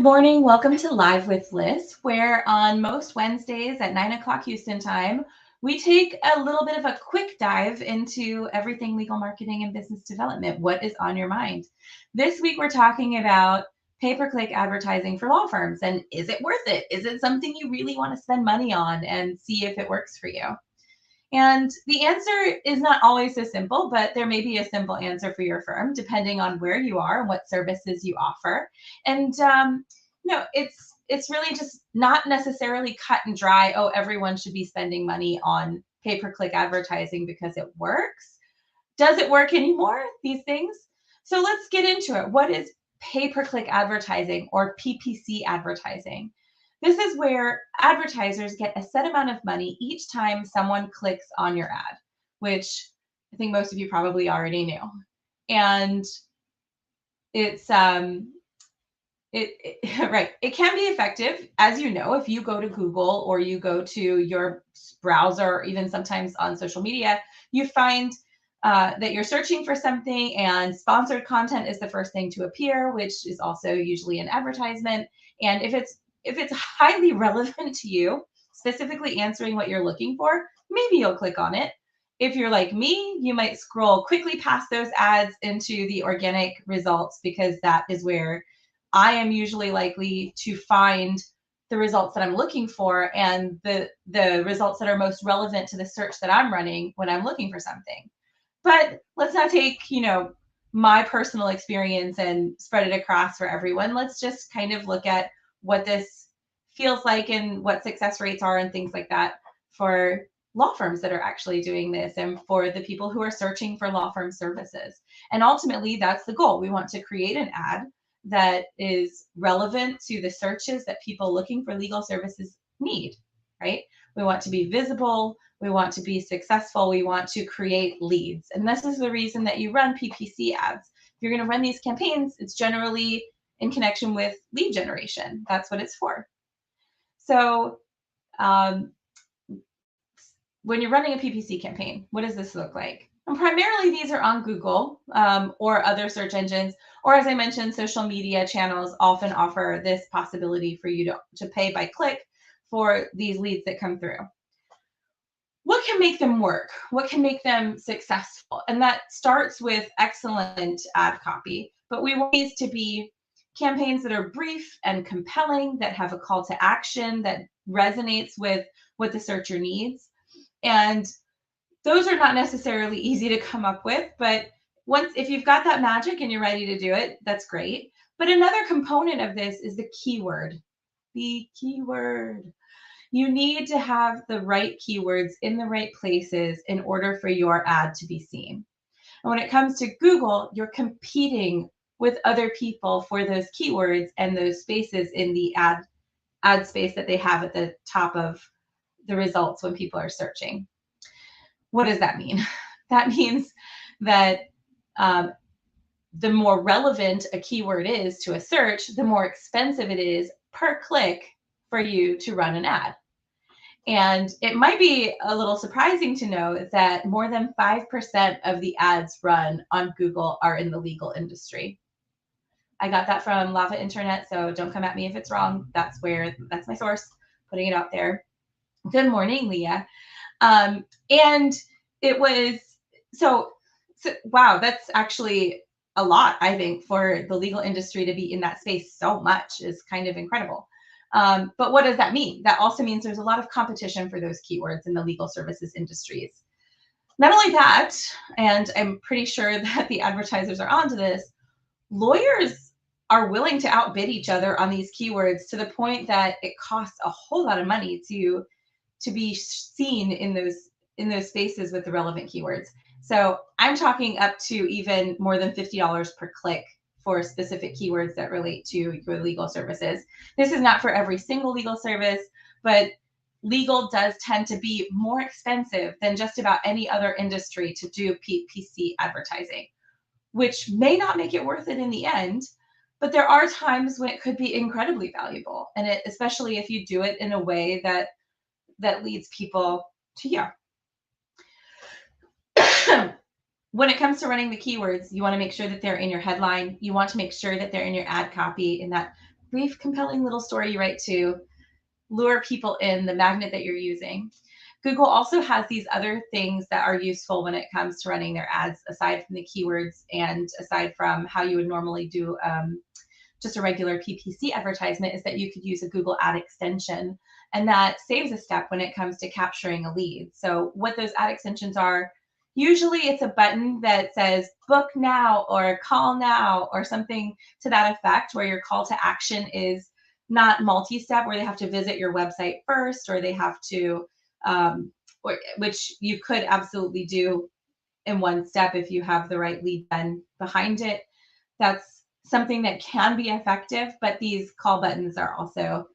morning. Welcome to Live with Liz, where on most Wednesdays at 9 o'clock Houston time, we take a little bit of a quick dive into everything legal marketing and business development. What is on your mind? This week, we're talking about pay-per-click advertising for law firms. And is it worth it? Is it something you really want to spend money on and see if it works for you? And the answer is not always so simple, but there may be a simple answer for your firm, depending on where you are and what services you offer. And it's really just not necessarily cut and dry. Oh, everyone should be spending money on pay-per-click advertising because it works. Does it work anymore? These things. So let's get into it. What is pay-per-click advertising or PPC advertising? This is where advertisers get a set amount of money each time someone clicks on your ad, which I think most of you probably already knew. And it's right. It can be effective, as you know, if you go to Google or you go to your browser, or even sometimes on social media, you find that you're searching for something and sponsored content is the first thing to appear, which is also usually an advertisement. And if it's highly relevant to you, specifically answering what you're looking for, maybe you'll click on it. If you're like me, you might scroll quickly past those ads into the organic results because that is where I am usually likely to find the results that I'm looking for and the results that are most relevant to the search that I'm running when I'm looking for something. But let's not take, my personal experience and spread it across for everyone. Let's just kind of look at what this feels like and what success rates are and things like that for law firms that are actually doing this and for the people who are searching for law firm services. And ultimately, that's the goal. We want to create an ad that is relevant to the searches that people looking for legal services need, right? We want to be visible. We want to be successful. We want to create leads. And this is the reason that you run PPC ads. If you're going to run these campaigns, it's generally in connection with lead generation. That's what it's for. So when you're running a PPC campaign, what does this look like? And primarily, these are on Google or other search engines, or as I mentioned, social media channels often offer this possibility for you to pay by click for these leads that come through. What can make them work? What can make them successful? And that starts with excellent ad copy, but we want these to be campaigns that are brief and compelling, that have a call to action, that resonates with what the searcher needs. And those are not necessarily easy to come up with, but if you've got that magic and you're ready to do it, that's great. But another component of this is the keyword. The keyword. You need to have the right keywords in the right places in order for your ad to be seen. And when it comes to Google, you're competing with other people for those keywords and those spaces in the ad space that they have at the top of the results when people are searching. What does that mean? That means that the more relevant a keyword is to a search, the more expensive it is per click for you to run an ad. And it might be a little surprising to know that more than 5% of the ads run on Google are in the legal industry. I got that from Lava Internet, so don't come at me if it's wrong. That's my source, putting it out there. Good morning, Leah. And it was, so wow, that's actually a lot, I think, for the legal industry to be in that space so much is kind of incredible. But what does that mean? That also means there's a lot of competition for those keywords in the legal services industries. Not only that, and I'm pretty sure that the advertisers are onto this, lawyers are willing to outbid each other on these keywords to the point that it costs a whole lot of money to be seen in those spaces with the relevant keywords. So I'm talking up to even more than $50 per click for specific keywords that relate to your legal services. This is not for every single legal service, but legal does tend to be more expensive than just about any other industry to do PPC advertising, which may not make it worth it in the end, but there are times when it could be incredibly valuable, and especially if you do it in a way that leads people to you. When it comes to running the keywords, you want to make sure that they're in your headline. You want to make sure that they're in your ad copy in that brief, compelling little story you write to lure people in, the magnet that you're using. Google also has these other things that are useful when it comes to running their ads, aside from the keywords and aside from how you would normally do just a regular PPC advertisement, is that you could use a Google ad extension, and that saves a step when it comes to capturing a lead. So what those ad extensions are, usually it's a button that says book now or call now or something to that effect, where your call to action is not multi-step, where they have to visit your website first, or they have to, which you could absolutely do in one step if you have the right lead gen behind it. That's something that can be effective, but these call buttons are also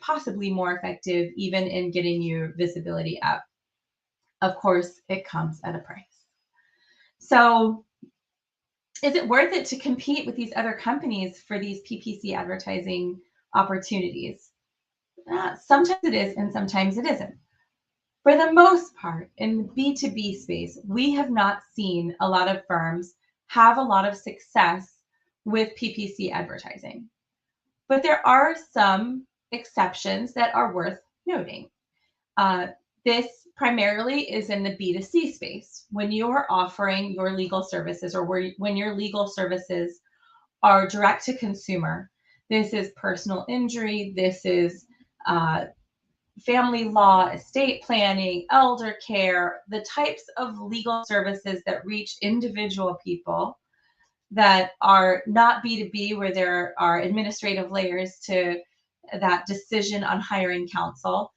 possibly more effective even in getting your visibility up. Of course, it comes at a price. So is it worth it to compete with these other companies for these PPC advertising opportunities? Sometimes it is, and sometimes it isn't. For the most part, in the B2B space, we have not seen a lot of firms have a lot of success with PPC advertising. But there are some exceptions that are worth noting. This primarily is in the B2C space. When you are offering your legal services, or when your legal services are direct to consumer, this is personal injury, this is family law, estate planning, elder care, the types of legal services that reach individual people that are not B2B, where there are administrative layers to that decision on hiring counsel.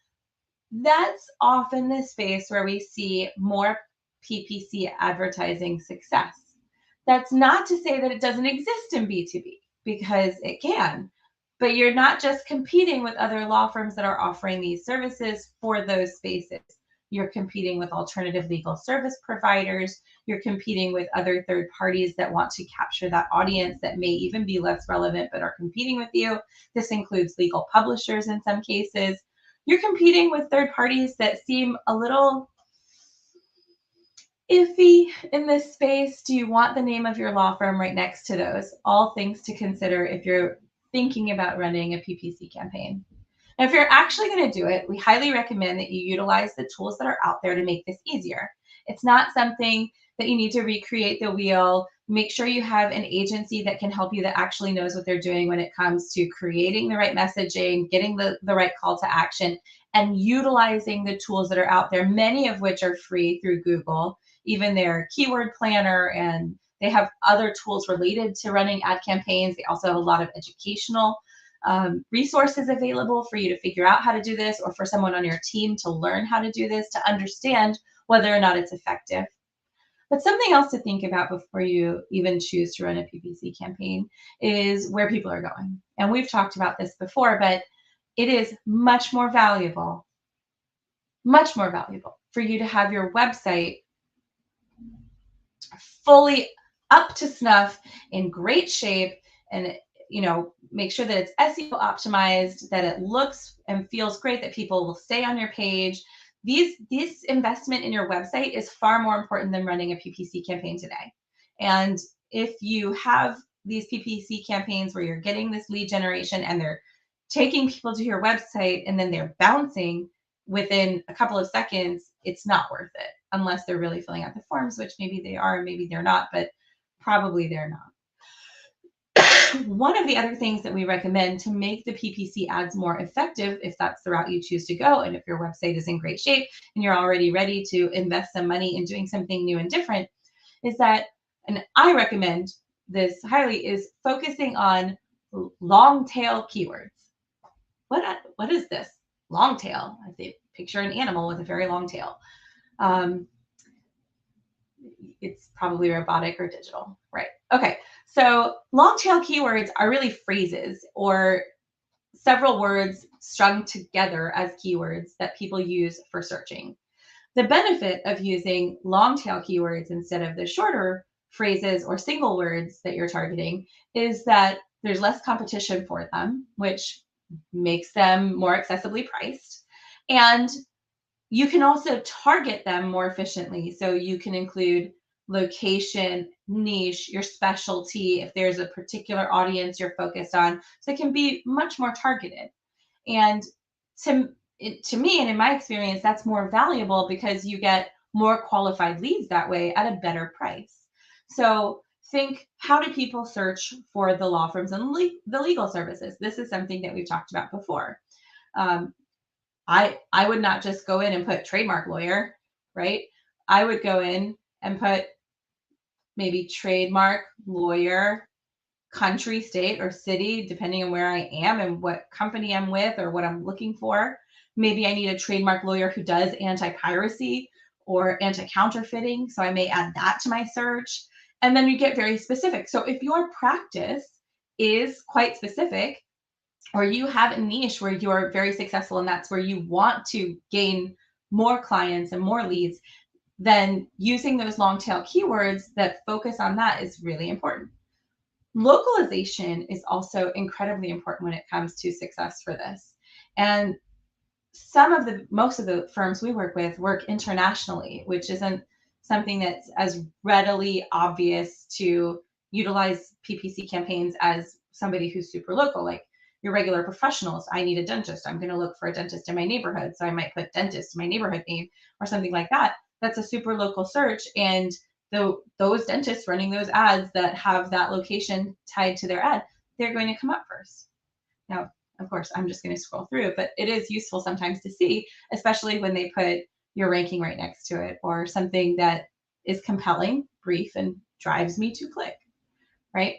That's often the space where we see more PPC advertising success. That's not to say that it doesn't exist in B2B, because it can, but you're not just competing with other law firms that are offering these services for those spaces. You're competing with alternative legal service providers. You're competing with other third parties that want to capture that audience that may even be less relevant but are competing with you. This includes legal publishers in some cases. You're competing with third parties that seem a little iffy in this space. Do you want the name of your law firm right next to those? All things to consider if you're thinking about running a PPC campaign. And if you're actually going to do it, we highly recommend that you utilize the tools that are out there to make this easier. It's not something that you need to recreate the wheel. Make sure you have an agency that can help you, that actually knows what they're doing when it comes to creating the right messaging, getting the right call to action, and utilizing the tools that are out there, many of which are free through Google, even their keyword planner, and they have other tools related to running ad campaigns. They also have a lot of educational resources available for you to figure out how to do this, or for someone on your team to learn how to do this, to understand whether or not it's effective. But something else to think about before you even choose to run a PPC campaign is where people are going. And we've talked about this before, but it is much more valuable for you to have your website fully up to snuff, in great shape, and make sure that it's SEO optimized, that it looks and feels great, that people will stay on your page. This investment in your website is far more important than running a PPC campaign today. And if you have these PPC campaigns where you're getting this lead generation and they're taking people to your website and then they're bouncing within a couple of seconds, it's not worth it, unless they're really filling out the forms, which maybe they are, maybe they're not, but probably they're not. One of the other things that we recommend to make the PPC ads more effective, if that's the route you choose to go, and if your website is in great shape and you're already ready to invest some money in doing something new and different, is that, and I recommend this highly, is focusing on long tail keywords. What is this? Long tail. I say picture an animal with a very long tail. It's probably robotic or digital, right? Okay, so long tail keywords are really phrases or several words strung together as keywords that people use for searching. The benefit of using long tail keywords instead of the shorter phrases or single words that you're targeting is that there's less competition for them, which makes them more accessibly priced. And you can also target them more efficiently. So you can include location, niche, your specialty, if there's a particular audience you're focused on. So it can be much more targeted. And to me, and in my experience, that's more valuable because you get more qualified leads that way at a better price. So think, how do people search for the law firms and the legal services? This is something that we've talked about before. Um, I would not just go in and put trademark lawyer, right? I would go in and put maybe trademark lawyer, country, state, or city, depending on where I am and what company I'm with or what I'm looking for. Maybe I need a trademark lawyer who does anti-piracy or anti-counterfeiting, so I may add that to my search. And then you get very specific. So if your practice is quite specific, or you have a niche where you're very successful and that's where you want to gain more clients and more leads, then using those long tail keywords that focus on that is really important. Localization is also incredibly important when it comes to success for this. And most of the firms we work with work internationally, which isn't something that's as readily obvious to utilize PPC campaigns as somebody who's super local, like your regular professionals. I need a dentist. I'm going to look for a dentist in my neighborhood. So I might put dentist in my neighborhood name or something like that. That's a super local search. And those dentists running those ads that have that location tied to their ad, they're going to come up first. Now, of course, I'm just going to scroll through, but it is useful sometimes to see, especially when they put your ranking right next to it or something that is compelling, brief, and drives me to click, right?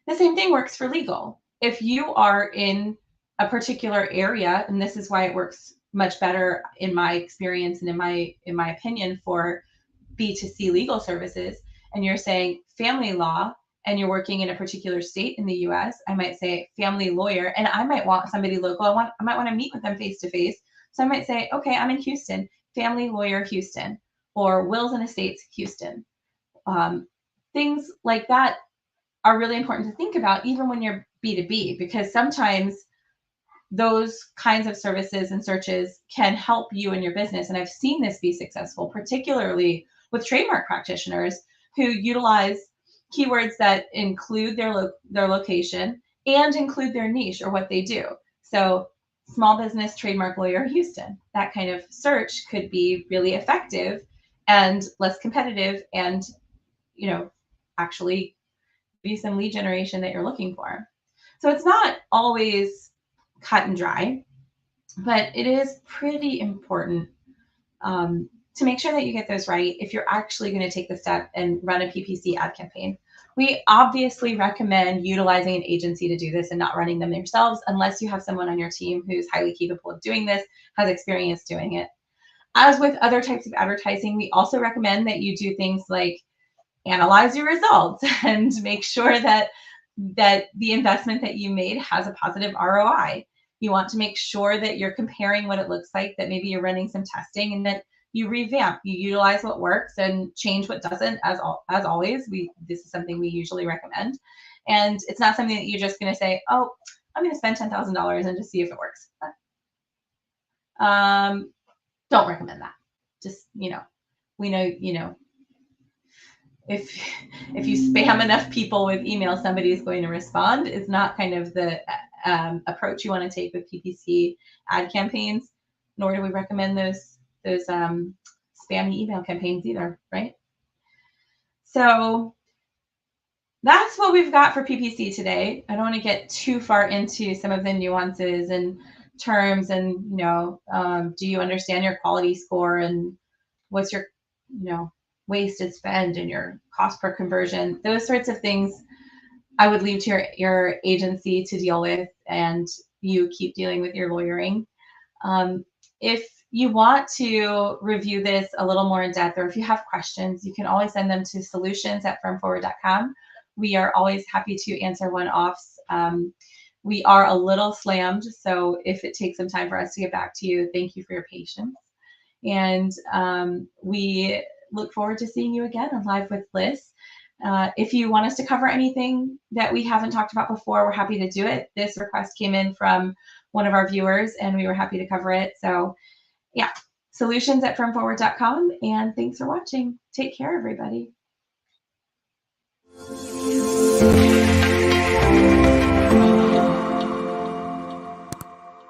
The same thing works for legal. If you are in a particular area, and this is why it works much better in my experience and in my opinion for B2C legal services, and you're saying family law, and you're working in a particular state in the US, I might say family lawyer, and I might want somebody local. I might want to meet with them face to face. So I might say, okay, I'm in Houston, family lawyer Houston, or wills and estates Houston. Things like that are really important to think about, even when you're B2B, because sometimes those kinds of services and searches can help you in your business. And I've seen this be successful, particularly with trademark practitioners who utilize keywords that include their location and include their niche or what they do. So small business trademark lawyer Houston, that kind of search could be really effective and less competitive and, actually be some lead generation that you're looking for. So it's not always cut and dry, but it is pretty important to make sure that you get those right if you're actually going to take the step and run a PPC ad campaign. We obviously recommend utilizing an agency to do this and not running them yourselves unless you have someone on your team who's highly capable of doing this, has experience doing it. As with other types of advertising, we also recommend that you do things like analyze your results and make sure that the investment that you made has a positive ROI. You want to make sure that you're comparing what it looks like, that maybe you're running some testing, and that you revamp, you utilize what works and change what doesn't. As always, this is something we usually recommend. And it's not something that you're just going to say, oh, I'm going to spend $10,000 and just see if it works. Don't recommend that. Just, we know, if you spam enough people with email, somebody is going to respond. It's not kind of the approach you want to take with PPC ad campaigns, nor do we recommend those spammy email campaigns either, right? So that's what we've got for PPC today. I don't want to get too far into some of the nuances and terms and, do you understand your quality score and what's your, wasted spend and your cost per conversion. Those sorts of things I would leave to your agency to deal with, and you keep dealing with your lawyering. If you want to review this a little more in depth, or if you have questions, you can always send them to solutions@firmforward.com. We are always happy to answer one-offs. We are a little slammed, so if it takes some time for us to get back to you, thank you for your patience. And we look forward to seeing you again on Live with Liz. If you want us to cover anything that we haven't talked about before, we're happy to do it. This request came in from one of our viewers, and we were happy to cover it. So yeah, solutions@firmforward.com, and thanks for watching. Take care, everybody.